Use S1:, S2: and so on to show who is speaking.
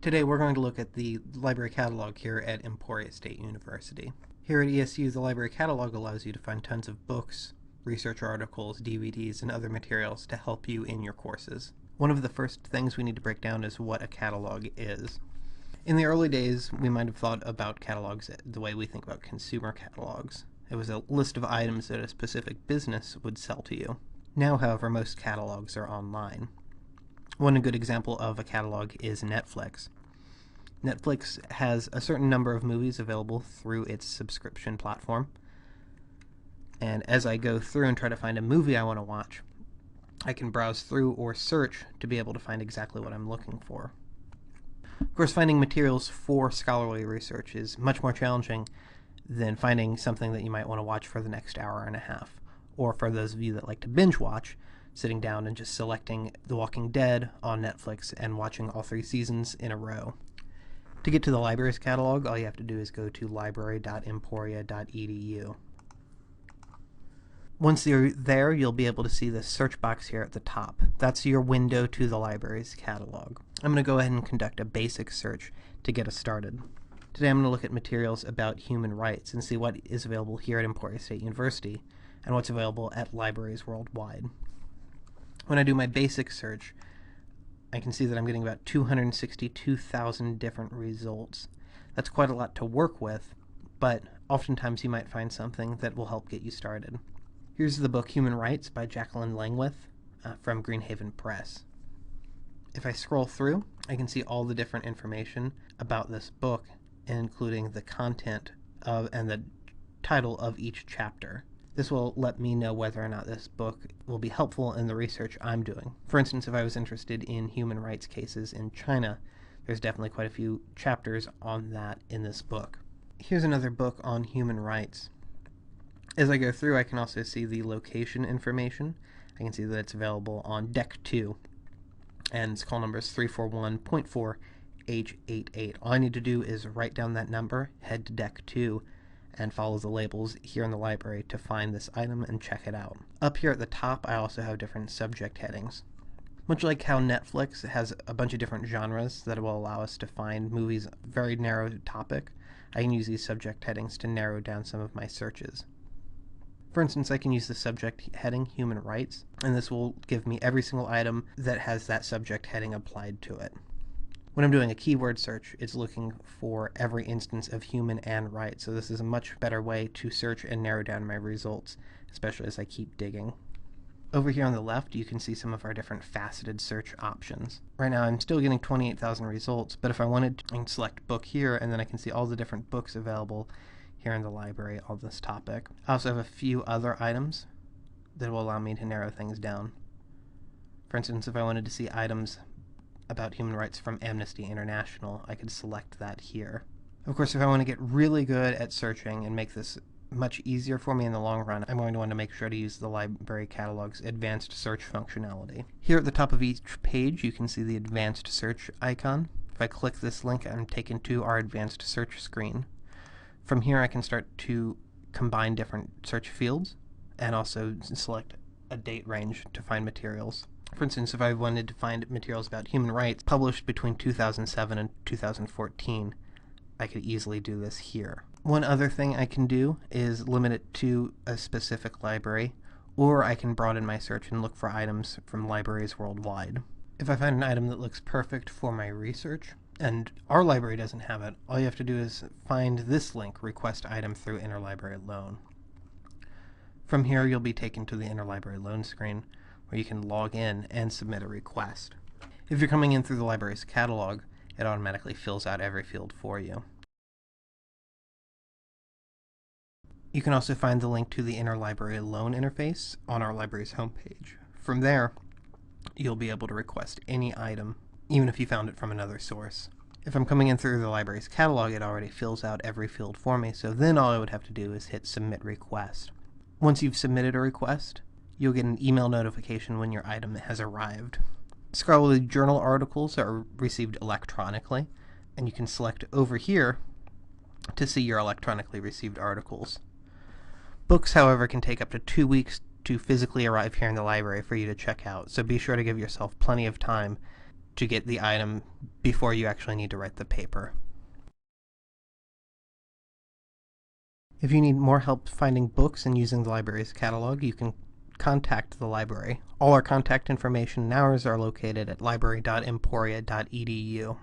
S1: Today we're going to look at the library catalog here at Emporia State University. Here at ESU, the library catalog allows you to find tons of books, research articles, DVDs, and other materials to help you in your courses. One of the first things we need to break down is what a catalog is. In the early days, we might have thought about catalogs the way we think about consumer catalogs. It was a list of items that a specific business would sell to you. Now, however, most catalogs are online. One good example of a catalog is Netflix. Netflix has a certain number of movies available through its subscription platform. And as I go through and try to find a movie I want to watch, I can browse through or search to be able to find exactly what I'm looking for. Of course, finding materials for scholarly research is much more challenging than finding something that you might want to watch for the next hour and a half. Or for those of you that like to binge watch, sitting down and just selecting The Walking Dead on Netflix and watching all 3 seasons in a row. To get to the library's catalog, all you have to do is go to library.emporia.edu. Once you're there, you'll be able to see the search box here at the top. That's your window to the library's catalog. I'm going to go ahead and conduct a basic search to get us started. Today I'm going to look at materials about human rights and see what is available here at Emporia State University and what's available at libraries worldwide. When I do my basic search, I can see that I'm getting about 262,000 different results. That's quite a lot to work with, but oftentimes you might find something that will help get you started. Here's the book Human Rights by Jacqueline Langwith from Greenhaven Press. If I scroll through, I can see all the different information about this book, including the content of and the title of each chapter. This will let me know whether or not this book will be helpful in the research I'm doing. For instance, if I was interested in human rights cases in China, there's definitely quite a few chapters on that in this book. Here's another book on human rights. As I go through, I can also see the location information. I can see that it's available on Deck 2, and its call number is 341.4H88. All I need to do is write down that number, head to Deck 2, and follow the labels here in the library to find this item and check it out. Up here at the top, I also have different subject headings. Much like how Netflix has a bunch of different genres that will allow us to find movies very narrow topic, I can use these subject headings to narrow down some of my searches. For instance, I can use the subject heading Human Rights, and this will give me every single item that has that subject heading applied to it. When I'm doing a keyword search, it's looking for every instance of human and right, so this is a much better way to search and narrow down my results, especially as I keep digging. Over here on the left, you can see some of our different faceted search options. Right now, I'm still getting 28,000 results, but if I wanted to, I can select book here, and then I can see all the different books available here in the library on this topic. I also have a few other items that will allow me to narrow things down. For instance, if I wanted to see items about human rights from Amnesty International, I could select that here. Of course, if I want to get really good at searching and make this much easier for me in the long run, I'm going to want to make sure to use the library catalog's advanced search functionality. Here at the top of each page, you can see the advanced search icon. If I click this link, I'm taken to our advanced search screen. From here, I can start to combine different search fields and also select a date range to find materials. For instance, if I wanted to find materials about human rights published between 2007 and 2014, I could easily do this here. One other thing I can do is limit it to a specific library, or I can broaden my search and look for items from libraries worldwide. If I find an item that looks perfect for my research, and our library doesn't have it, all you have to do is find this link, Request Item through Interlibrary Loan. From here, you'll be taken to the Interlibrary Loan screen, where you can log in and submit a request. If you're coming in through the library's catalog, it automatically fills out every field for you. You can also find the link to the Interlibrary Loan interface on our library's homepage. From there, you'll be able to request any item, even if you found it from another source. If I'm coming in through the library's catalog, it already fills out every field for me, so then all I would have to do is hit Submit Request. Once you've submitted a request, you'll get an email notification when your item has arrived. Scholarly journal articles are received electronically, and you can select over here to see your electronically received articles. Books, however, can take up to 2 weeks to physically arrive here in the library for you to check out, so be sure to give yourself plenty of time to get the item before you actually need to write the paper. If you need more help finding books and using the library's catalog, you can contact the library. All our contact information and hours are located at library.emporia.edu.